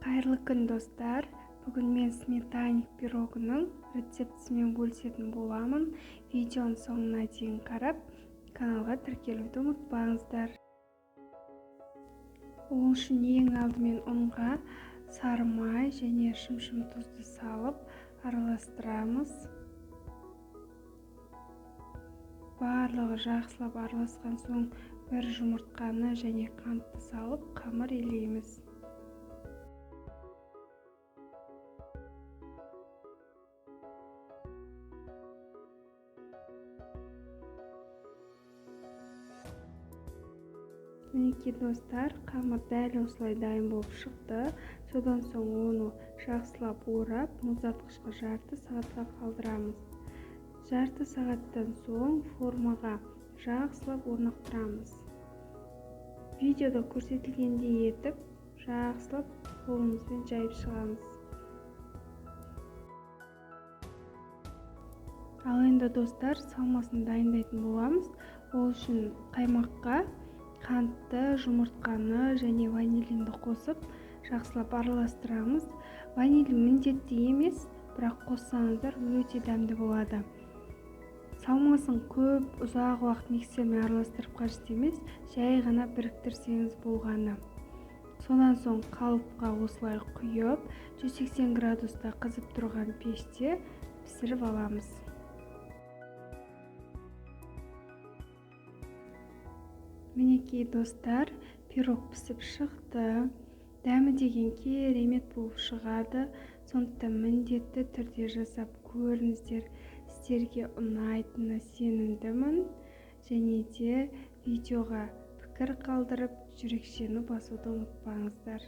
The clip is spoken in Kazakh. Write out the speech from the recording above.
Қайырлы күн достар. Бүгін мен сметанник пирогының рецептісімен бөлісетін боламын. Видеоның соңына дейін қарап, каналға тіркелуді ұмытпаңыздар. Ол үшін ең алдымен ұнға сары май және шым тұзды салып араластырамыз. Барлығы жақсылап араласқан соң бір жұмыртқаны және қантты салып қамыр илейміз. Мінекей достар, қамыр дәл осылай дайын болып шықты. Содан соң оны жақсылап орап, мұздатқышқа жарты сағатқа қалдырамыз. Жарты сағаттан соң формаға жақсылап орнықтырамыз. Видеода көрсетілгендей етіп, жақсылап қолымызбен жайып шығамыз. Ал енді достар, салмасын дайындайтын боламыз. Ол үшін қаймаққа қантты, жұмыртқаны және ванилинді қосып, жақсылап араластырамыз. Ванилин міндетті емес, бірақ қоссаңыздар өте дәмді болады. Салмасын көп, ұзақ уақыт миксермен араластырып қажет емес, жай ғана біріктірсеңіз болғаны. Содан соң қалыпқа осылай құйып, 180 градуста қызып тұрған пеште пісіріп аламыз. Мінекей достар, пирог пісіп шықты. Дәмі деген керемет болып шығады. Сондықтан міндетті түрде жасап көріңіздер. Сіздерге ұнайтынына сенімдімін. Және де видеоға пікір қалдырып, жүрекшені басуды ұмытпаңыздар.